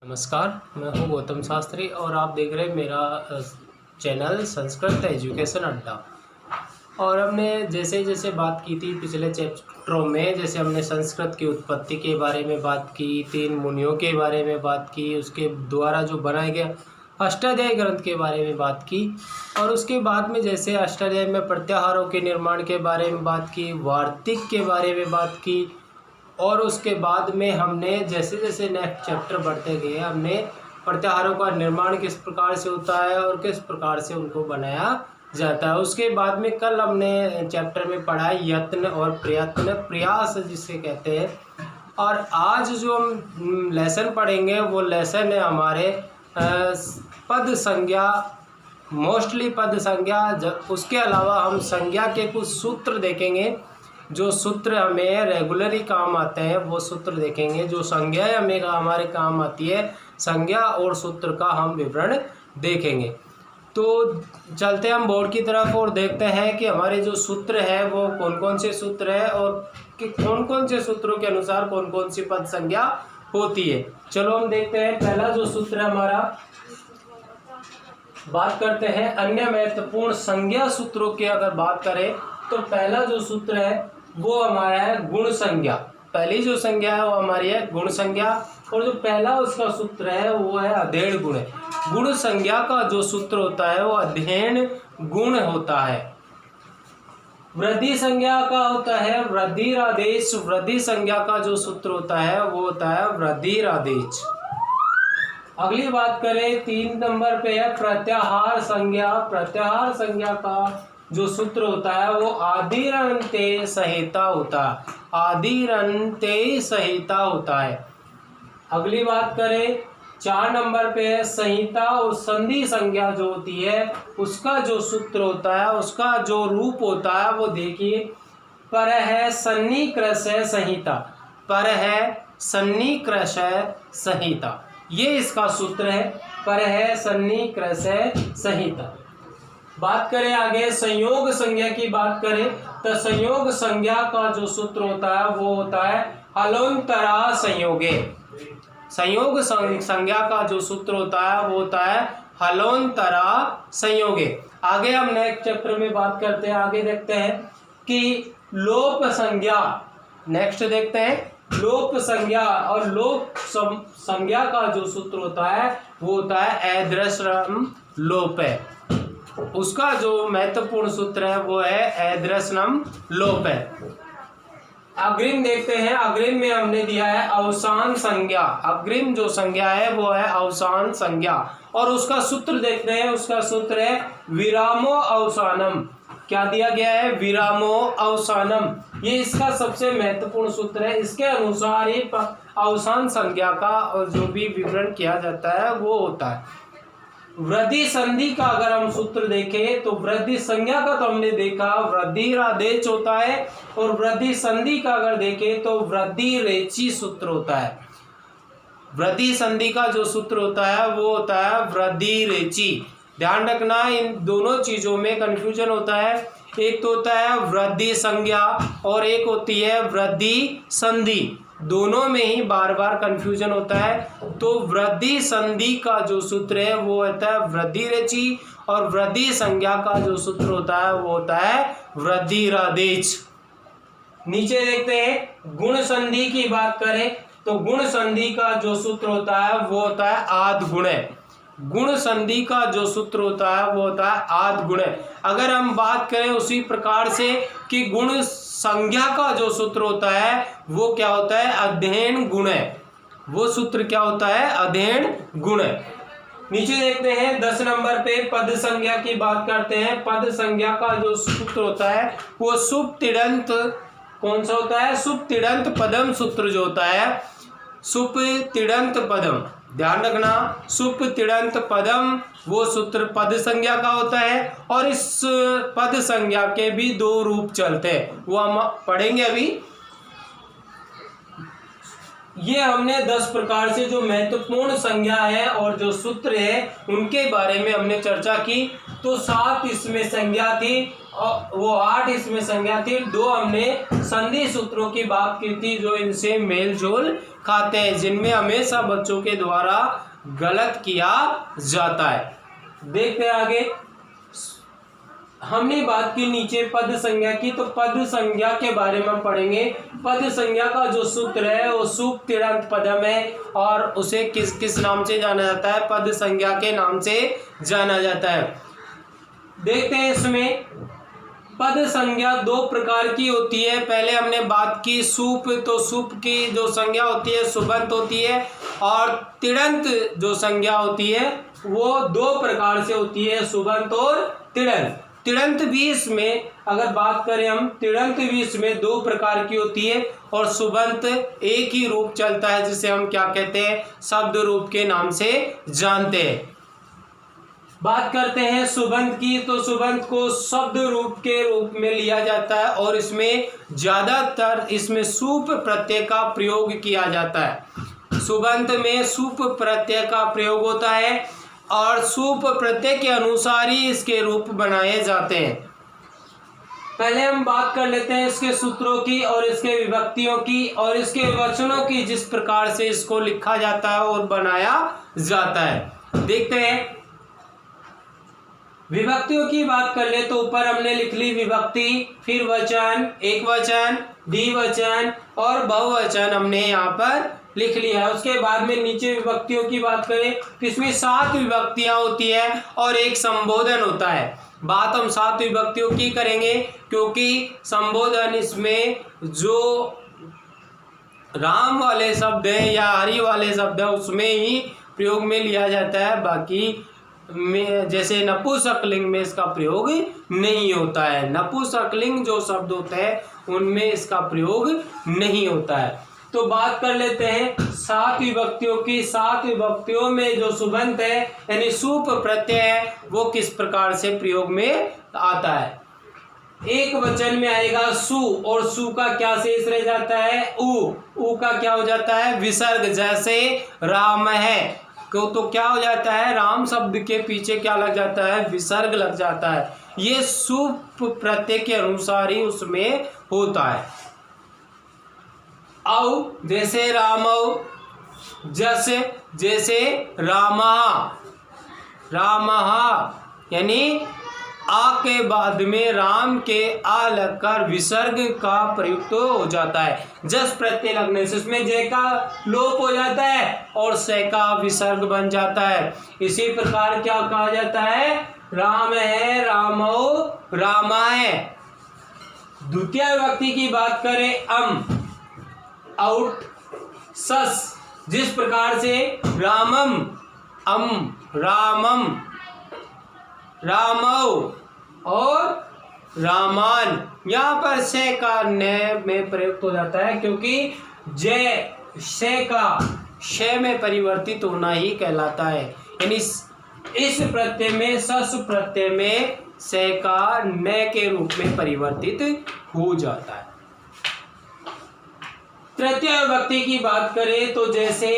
नमस्कार, मैं हूं गौतम शास्त्री और आप देख रहे हैं मेरा चैनल संस्कृत एजुकेशन अड्डा। और हमने जैसे जैसे बात की थी पिछले चैप्टरों में, जैसे हमने संस्कृत की उत्पत्ति के बारे में बात की, 3 मुनियों के बारे में बात की, उसके द्वारा जो बनाया गया अष्टाध्यायी ग्रंथ के बारे में बात की, और उसके बाद में जैसे अष्टाध्यायी में प्रत्याहारों के निर्माण के बारे में बात की, वार्तिक के बारे में बात की, और उसके बाद में हमने जैसे जैसे नेक्स्ट चैप्टर बढ़ते गए हमने प्रत्याहारों का निर्माण किस प्रकार से होता है और किस प्रकार से उनको बनाया जाता है। उसके बाद में कल हमने चैप्टर में पढ़ा यत्न और प्रयत्न, प्रयास जिसे कहते हैं। और आज जो हम लेसन पढ़ेंगे वो लेसन है हमारे पद संज्ञा, मोस्टली पद संज्ञा। उसके अलावा हम संज्ञा के कुछ सूत्र देखेंगे, जो सूत्र हमें रेगुलरली काम आते हैं वो सूत्र देखेंगे। जो संज्ञा हमें हमारे काम आती है, संज्ञा और सूत्र का हम विवरण देखेंगे। तो चलते हम बोर्ड की तरफ और देखते हैं कि हमारे जो सूत्र है वो कौन कौन से सूत्र है और कि कौन कौन से सूत्रों के अनुसार कौन कौन सी पद संज्ञा होती है। चलो हम देखते हैं। पहला जो सूत्र है हमारा, बात करते हैं अन्य महत्वपूर्ण संज्ञा सूत्रों की। अगर बात करें तो पहला जो सूत्र है वो हमारा है गुण संज्ञा। पहली जो संज्ञा है वो हमारी है गुण संज्ञा, और जो पहला उसका सूत्र है वो है अध्ययन गुण। गुण संज्ञा का जो सूत्र होता है वो अध्ययन गुण होता है। वृद्धि संज्ञा का होता है वृद्धिरादेश। वृद्धि संज्ञा का जो सूत्र होता है वो होता है वृद्धिरादेश। अगली बात करें 3 नंबर पे है प्रत्याहार संज्ञा। प्रत्याहार संज्ञा का जो सूत्र होता है वो आदिरन्ते संहिता होता है। आदिरन्ते संहिता होता है। अगली बात करें 4 नंबर पे है संहिता और संधि संज्ञा जो होती है उसका जो सूत्र होता है, उसका जो रूप होता है वो देखिए, पर है सन्निकृष्य संहिता। पर है सन्निकृष्य संहिता, ये इसका सूत्र है, पर है सन्निकृष्य संहिता। बात करें आगे संयोग संज्ञा की बात करें तो संयोग संज्ञा का जो सूत्र होता है वो होता है हलोंतरा संयोगे। संयोग संज्ञा का जो सूत्र होता है वो होता है हलोंतरा संयोगे। आगे हम नेक्स्ट चैप्टर में बात करते हैं। आगे देखते हैं कि लोप संज्ञा। नेक्स्ट देखते हैं लोप संज्ञा, और लोप संज्ञा का जो सूत्र होता है वो होता है ऐद्रश्रम लोप है। उसका जो महत्वपूर्ण सूत्र है वो है ऐद्रश्रम लोप है। अग्रिम देखते हैं। अग्रिम में हमने दिया है अवसान संज्ञा। अग्रिम जो संज्ञा है वो है अवसान संज्ञा, और उसका सूत्र देखते हैं। उसका सूत्र है विरामो अवसानम। क्या दिया गया है? विरामो अवसानम। ये इसका सबसे महत्वपूर्ण सूत्र है। इसके अनुसार ही अवसान संज्ञा का और जो भी विवरण किया जाता है वो होता है। वृद्धि संधि का अगर हम सूत्र देखें तो वृद्धि संज्ञा का तो हमने देखा वृद्धिरादेश होता है, और वृद्धि संधि का अगर देखें तो वृद्धिरेचि सूत्र होता है। वृद्धि संधि का जो सूत्र होता है वो होता है वृद्धिरेचि। ध्यान रखना, इन दोनों चीजों में कंफ्यूजन होता है। एक तो होता है वृद्धि संज्ञा और एक होती है वृद्धि संधि। दोनों में ही बार बार कंफ्यूजन होता है। तो वृद्धि संधि का जो सूत्र है वो होता है वृद्धिरेचि, और वृद्धि संज्ञा का जो सूत्र होता है वो होता है वृद्धिरादेश। नीचे देखते हैं गुण संधि की बात करें तो गुण संधि का जो सूत्र होता है वो होता है आद गुण। गुण संधि का जो सूत्र होता है वो होता है आद गुण। अगर हम बात करें उसी प्रकार से कि गुण संज्ञा का जो सूत्र होता है वो क्या होता है? अध्ययन गुण। वो सूत्र क्या होता है? अध्ययन गुण। नीचे देखते हैं 10 नंबर पे पद संज्ञा की बात करते हैं। पद संज्ञा का जो सूत्र होता है वो सुप तिङन्त। कौन सा होता है? सुप तिङन्त पदम सूत्र जो होता है, सुप तिङन्त पदम। ध्यान रखना, सुप तिङन्त पदम वो सूत्र पद संज्ञा का होता है। और इस पद संज्ञा के भी 2 रूप चलते हैं, वो हम पढ़ेंगे अभी। ये हमने 10 प्रकार से जो महत्वपूर्ण संज्ञा है और जो सूत्र है उनके बारे में हमने चर्चा की। तो 7 इसमें संज्ञा थी और वो 8 इसमें संज्ञा थी। 2 हमने संधि सूत्रों की बात की थी जो इनसे मेल जोल खाते हैं, जिनमें हमेशा बच्चों के द्वारा गलत किया जाता है। देखते हैं आगे। हमने बात की नीचे पद संज्ञा की, तो पद संज्ञा के बारे में पढ़ेंगे। पद संज्ञा का जो सूत्र है वो सुप तिङन्त पदम है और उसे किस किस नाम से जाना जाता है? पद संज्ञा के नाम से जाना जाता है। देखते हैं इसमें पद संज्ञा 2 प्रकार की होती है। पहले हमने बात की सूप, तो सूप की जो संज्ञा होती है सुबंत होती है और तिङन्त जो संज्ञा होती है वो 2 प्रकार से होती है, सुबंत और तिङन्त। तिङन्त भी इसमें अगर बात करें हम, तिङन्त भी इसमें 2 प्रकार की होती है और सुबंत एक ही रूप चलता है जिसे हम क्या कहते हैं? शब्द रूप के नाम से जानते हैं। बात करते हैं सुबंत की, तो सुबंत को शब्द रूप के रूप में लिया जाता है और इसमें ज्यादातर इसमें सूप प्रत्यय का प्रयोग किया जाता है। सुबंत में सूप प्रत्यय का प्रयोग होता है और सूप प्रत्यय के अनुसार ही इसके रूप बनाए जाते हैं। पहले हम बात कर लेते हैं इसके सूत्रों की और इसके विभक्तियों की और इसके वचनों की, जिस प्रकार से इसको लिखा जाता है और बनाया जाता है। देखते हैं विभक्तियों की बात कर ले तो ऊपर हमने लिख ली विभक्ति, फिर वचन, एक वचन, द्विवचन और बहुवचन हमने यहाँ पर लिख लिया है। उसके बाद में नीचे विभक्तियों की बात करें तो इसमें 7 विभक्तियां होती है और एक संबोधन होता है। बात हम 7 विभक्तियों की करेंगे क्योंकि संबोधन इसमें जो राम वाले शब्द है या हरि वाले शब्द है उसमें ही प्रयोग में लिया जाता है। बाकी में जैसे नपुंसकलिंग में इसका प्रयोग नहीं होता है। नपुंसकलिंग जो शब्द होते हैं उनमें इसका प्रयोग नहीं होता है। तो बात कर लेते हैं 7 विभक्तियों की। 7 विभक्तियों में जो सुबंत है यानी सूप प्रत्यय है वो किस प्रकार से प्रयोग में आता है? एक वचन में आएगा सु और सु का क्या शेष रह जाता है? उ का क्या हो जाता है? विसर्ग। जैसे राम है तो क्या हो जाता है? राम शब्द के पीछे क्या लग जाता है? विसर्ग लग जाता है। ये सुप प्रत्यय के अनुसार ही उसमें होता है। औ जैसे रामौ, जस जैसे रामः, यानी आ के बाद में राम के आ लगकर विसर्ग का प्रयुक्त हो जाता है। जस प्रत्यय लगने से उसमें जय का लोप हो जाता है और से का विसर्ग बन जाता है। इसी प्रकार क्या कहा जाता है? राम है, रामौ, रामाय। द्वितीय विभक्ति की बात करें आउट, सस, जिस प्रकार से रामम, रामम, रामौ और रामान, यहाँ पर से का न में प्रयुक्त हो जाता है क्योंकि जय से का श में परिवर्तित होना ही कहलाता है। यानी इस प्रत्यय में, सस प्रत्यय में से का न के रूप में परिवर्तित हो जाता है। तृतीय विभक्ति की बात करें तो जैसे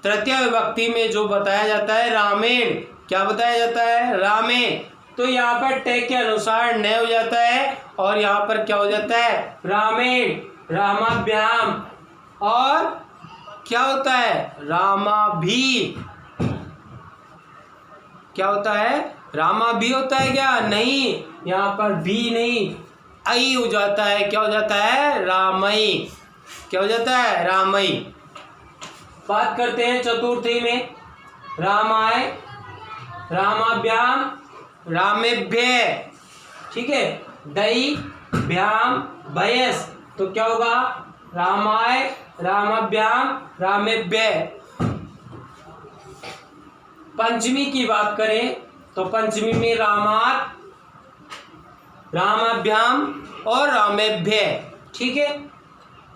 तृतीय विभक्ति में जो बताया जाता है रामेण, क्या बताया जाता है? रामेण। तो यहाँ पर टे के अनुसार न हो जाता है और यहाँ पर क्या हो जाता है? रामेण, रामाभ्याम। और क्या होता है? रामाभि। क्या होता है? रामाभि होता है क्या? नहीं, यहाँ पर भी नहीं, आई हो जाता है। क्या हो जाता है? रामई। क्या हो जाता है? रामई। बात करते हैं चतुर्थी में रामाय, रामाभ्याम, रामेभ्य। ठीक है, दई भ्याम भयस, तो क्या होगा? रामाय, रामाभ्याम, रामेभ्य। पंचमी की बात करें तो पंचमी में रामात, रामाभ्याम और रामेभ्य। ठीक है,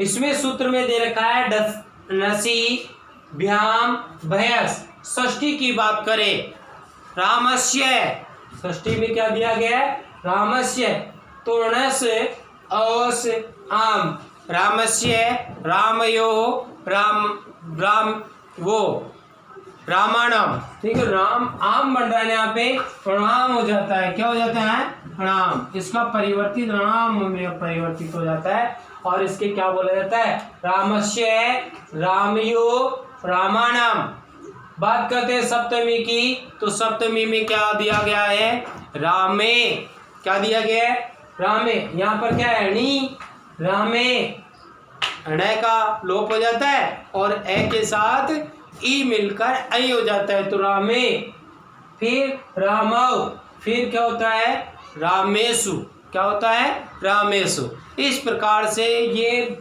इसमें सूत्र में दे रखा है नसी भ्याम भयस। षष्ठी की बात करें रामस्य, षष्ठी में क्या दिया गया है? रामस्य। तो णस औस आम, रामस्य, रामयो, रामायणम, ठीक है, राम आम बन रहा है यहाँ पे, प्रणाम हो जाता है, क्या हो जाता है, प्रणाम, इसका परिवर्तित राम में परिवर्तित हो जाता है और इसके क्या बोला जाता है, रामस्य रामयो रामायणम। बात करते हैं सप्तमी की, तो सप्तमी में क्या दिया गया है, रामे, क्या दिया गया है, रामे, यहाँ पर क्या है, णी, रामे, ण का लोप हो जाता है और ए के साथ ई मिलकर आई हो जाता है, तो रामे, फिर रामव, फिर क्या होता है, रामेशु, क्या होता है, रामेशु। इस प्रकार से ये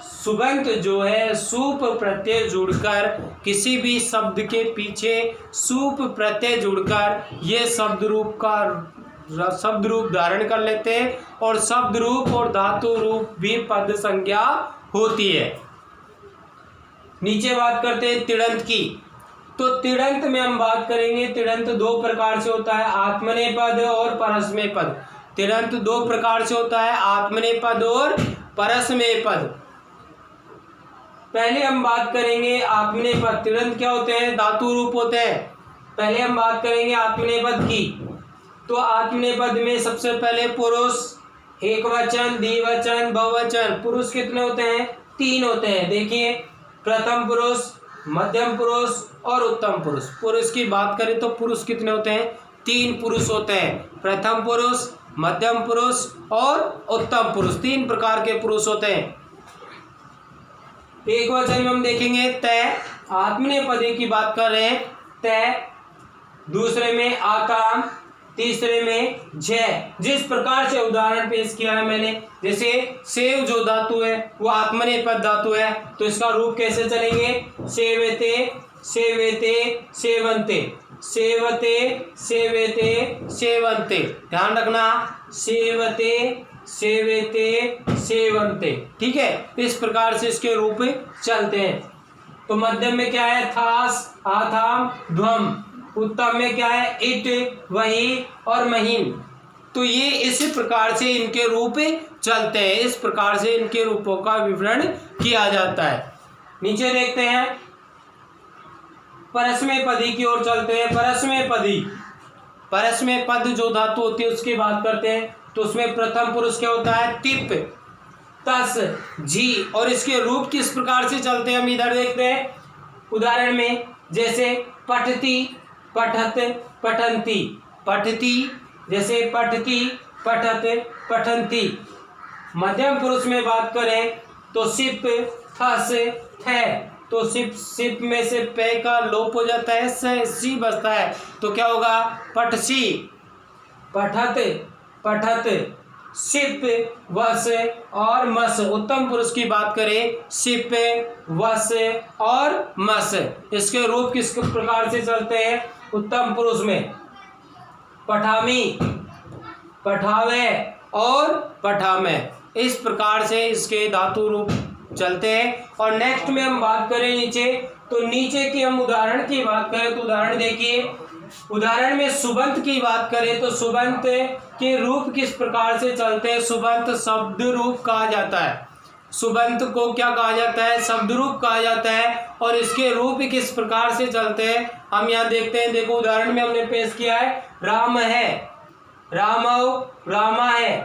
सुबंत जो है सूप प्रत्यय जुड़कर, किसी भी शब्द के पीछे सूप प्रत्यय जुड़कर ये शब्द रूप धारण कर लेते हैं और शब्द रूप और धातु रूप भी पद संज्ञा होती है। नीचे बात करते हैं तिङन्त की, तो तिङन्त में हम बात करेंगे, तिङन्त दो प्रकार से होता है, आत्मनेपद और परस्मैपद। तिङन्त दो प्रकार से होता है, आत्मनेपद और परस्मैपद। पहले हम बात करेंगे आत्मनेपद। तिङन्त क्या होते हैं, धातु रूप होते हैं। पहले हम बात करेंगे आत्मनेपद की, तो आत्मनेपद में सबसे पहले पुरुष, एक वचन, द्विवचन, बहुवचन। पुरुष कितने होते हैं, 3 होते हैं। देखिए, प्रथम पुरुष, मध्यम पुरुष और उत्तम पुरुष। पुरुष की बात करें तो पुरुष कितने होते हैं, 3 पुरुष होते हैं, प्रथम पुरुष, मध्यम पुरुष और उत्तम पुरुष, 3 प्रकार के पुरुष होते हैं। एक वचन में हम देखेंगे तय, आत्मनेपदी की बात कर रहे हैं, तय, दूसरे में आकाम, तीसरे में जय। जिस प्रकार से उदाहरण पेश किया है मैंने, जैसे सेव जो धातु है वो आत्मनेपद धातु है, तो इसका रूप कैसे चलेंगे, सेवते, सेवेते, सेवन्ते, सेवते, सेवेते, सेवन्ते। ध्यान रखना, सेवते, सेवेते, सेवन्ते, ठीक है। इस प्रकार से इसके रूप चलते हैं। तो मध्यम में क्या है, थास, आथाम, ध्वम। उत्तम में क्या है, इट, वही और महीन। तो ये इसी प्रकार से इनके रूप चलते हैं, इस प्रकार से इनके रूपों का विवरण किया जाता है। नीचे देखते हैं, परस्मैपदी की ओर चलते हैं। परस्मैपदी, परस्मैपद जो धातु होती है उसकी बात करते हैं, तो उसमें प्रथम पुरुष क्या होता है, तिप, तस, जी, और इसके रूप किस प्रकार से चलते हैं हम इधर देखते हैं उदाहरण में। जैसे पठती, पठत, पठन्ति, पठती, जैसे पठती, पठत, पठन्ति। मध्यम पुरुष में बात करें तो सिप, थस, थ, तो सिप, सिप में से पे का लोप हो जाता है, सी बचता है, तो क्या होगा, पठसी, पठत, पठत, सिप, वस और मस। उत्तम पुरुष की बात करें, सिप, वस और मस। इसके रूप किस प्रकार से चलते हैं उत्तम पुरुष में, पठामी, पठावे और पठामे। इस प्रकार से इसके धातु रूप चलते हैं। और नेक्स्ट में हम बात करें नीचे, तो नीचे की हम उदाहरण की बात करें तो उदाहरण देखिए, उदाहरण में सुबंत की बात करें तो सुबंत के रूप किस प्रकार से चलते हैं। सुबंत शब्द रूप कहा जाता है, सुबंत को क्या कहा जाता है, शब्द रूप कहा जाता है। और इसके रूप किस प्रकार से चलते हैं हम यहाँ देखते हैं। देखो उदाहरण में हमने पेश किया है, राम है, रामव, रामा है,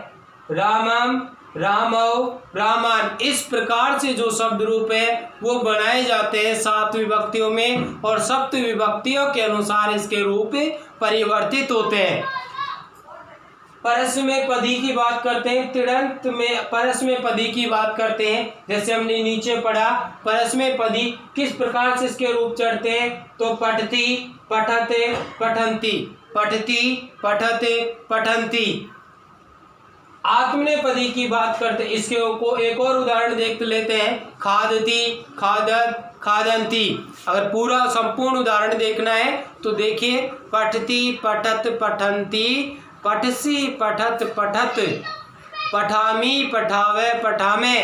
रामम, रामव, रामान। इस प्रकार से जो शब्द रूप है वो बनाए जाते हैं 7 विभक्तियों में, और 7 विभक्तियों के अनुसार इसके रूप परिवर्तित होते हैं। परस्मैपदी की बात करते हैं, तिङन्त में परस्मैपदी की बात करते हैं। जैसे हमने नीचे पढ़ा, परस्मैपदी किस प्रकार से इसके रूप चढ़ते हैं, तो पठती, पठते, पठन्ति, पठती, पठते, पठन्ति। आत्मनेपदी की बात करते, इसके को एक और उदाहरण देख लेते हैं, खादती, खादत, खादन्ति। अगर पूरा संपूर्ण उदाहरण देखना है तो देखिए, पठती, पठत, पठन्ति, पठसी, पठत, पठत, पठामी, पठावे, पठामे।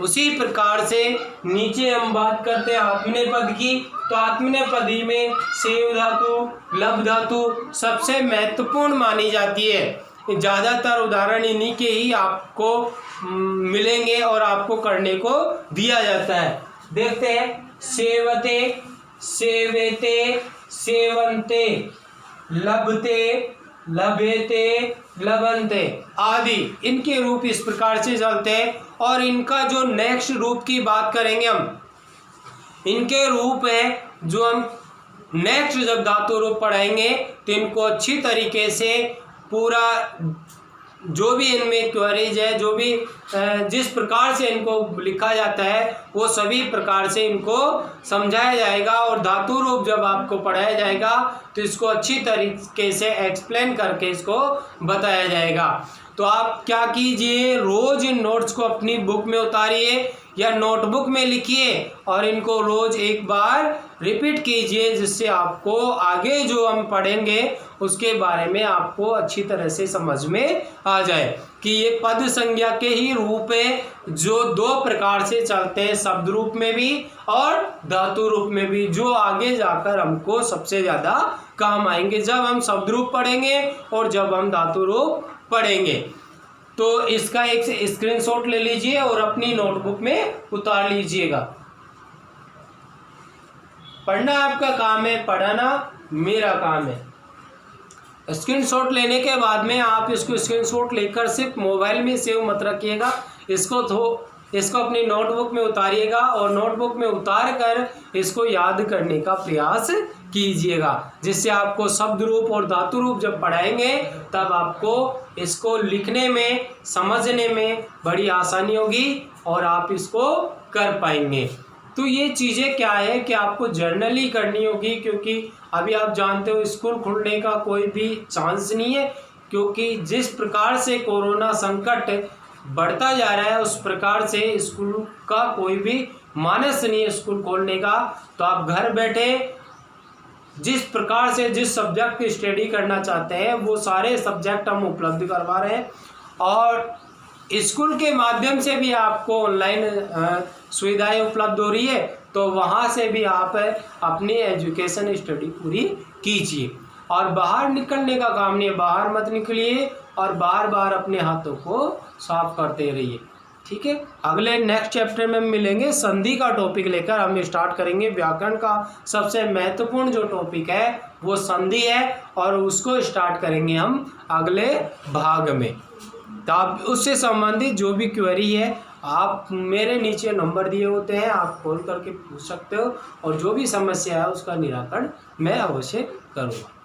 उसी प्रकार से नीचे हम बात करते हैं आत्मनेपद की, तो आत्मनेपदी में सेव धातु, लब धातु सबसे महत्वपूर्ण मानी जाती है। ज़्यादातर उदाहरण इन्हीं के ही आपको मिलेंगे और आपको करने को दिया जाता है। देखते हैं, सेवते, सेवेते, सेवन्ते, लभते, लभेते, लभन्ते आदि इनके रूप इस प्रकार से चलते हैं। और इनका जो नेक्स्ट रूप की बात करेंगे हम, इनके रूप है जो हम नेक्स्ट जब धातु रूप पढ़ाएंगे तो इनको अच्छी तरीके से पूरा जो भी इनमें क्वेरीज है, जो भी जिस प्रकार से इनको लिखा जाता है वो सभी प्रकार से इनको समझाया जाएगा। और धातु रूप जब आपको पढ़ाया जाएगा तो इसको अच्छी तरीके से एक्सप्लेन करके इसको बताया जाएगा। तो आप क्या कीजिए, रोज इन नोट्स को अपनी बुक में उतारिए या नोटबुक में लिखिए और इनको रोज एक बार रिपीट कीजिए, जिससे आपको आगे जो हम पढ़ेंगे उसके बारे में आपको अच्छी तरह से समझ में आ जाए कि ये पद संज्ञा के ही रूप है जो दो प्रकार से चलते हैं, शब्द रूप में भी और धातु रूप में भी, जो आगे जाकर हमको सबसे ज़्यादा काम आएंगे जब हम शब्द रूप पढ़ेंगे और जब हम धातु रूप पढ़ेंगे। तो इसका एक स्क्रीनशॉट ले लीजिए और अपनी नोटबुक में उतार लीजिएगा। पढ़ना आपका काम है, पढ़ाना मेरा काम है। स्क्रीनशॉट लेने के बाद में आप इसको स्क्रीनशॉट लेकर सिर्फ मोबाइल में सेव मत रखिएगा, इसको अपनी नोटबुक में उतारिएगा और नोटबुक में उतार कर इसको याद करने का प्रयास कीजिएगा, जिससे आपको शब्द रूप और धातु रूप जब पढ़ाएंगे तब आपको इसको लिखने में, समझने में बड़ी आसानी होगी और आप इसको कर पाएंगे। तो ये चीज़ें क्या है कि आपको जर्नली करनी होगी, क्योंकि अभी आप जानते हो स्कूल खुलने का कोई भी चांस नहीं है, क्योंकि जिस प्रकार से कोरोना संकट बढ़ता जा रहा है उस प्रकार से स्कूल का कोई भी मानस नहीं है स्कूल खोलने का। तो आप घर बैठे जिस प्रकार से जिस सब्जेक्ट की स्टडी करना चाहते हैं वो सारे सब्जेक्ट हम उपलब्ध करवा रहे हैं और स्कूल के माध्यम से भी आपको ऑनलाइन सुविधाएं उपलब्ध हो रही है, तो वहाँ से भी आप अपनी एजुकेशन स्टडी पूरी कीजिए। और बाहर निकलने का काम नहीं है, बाहर मत निकलिए और बार बार अपने हाथों को साफ करते रहिए। ठीक है, अगले नेक्स्ट चैप्टर में मिलेंगे, संधि का टॉपिक लेकर हम स्टार्ट करेंगे। व्याकरण का सबसे महत्वपूर्ण जो टॉपिक है वो संधि है और उसको स्टार्ट करेंगे हम अगले भाग में। तो आप उससे संबंधित जो भी क्वेरी है आप मेरे नीचे नंबर दिए होते हैं, आप कॉल करके पूछ सकते हो और जो भी समस्या है उसका निराकरण मैं अवश्य करूँगा।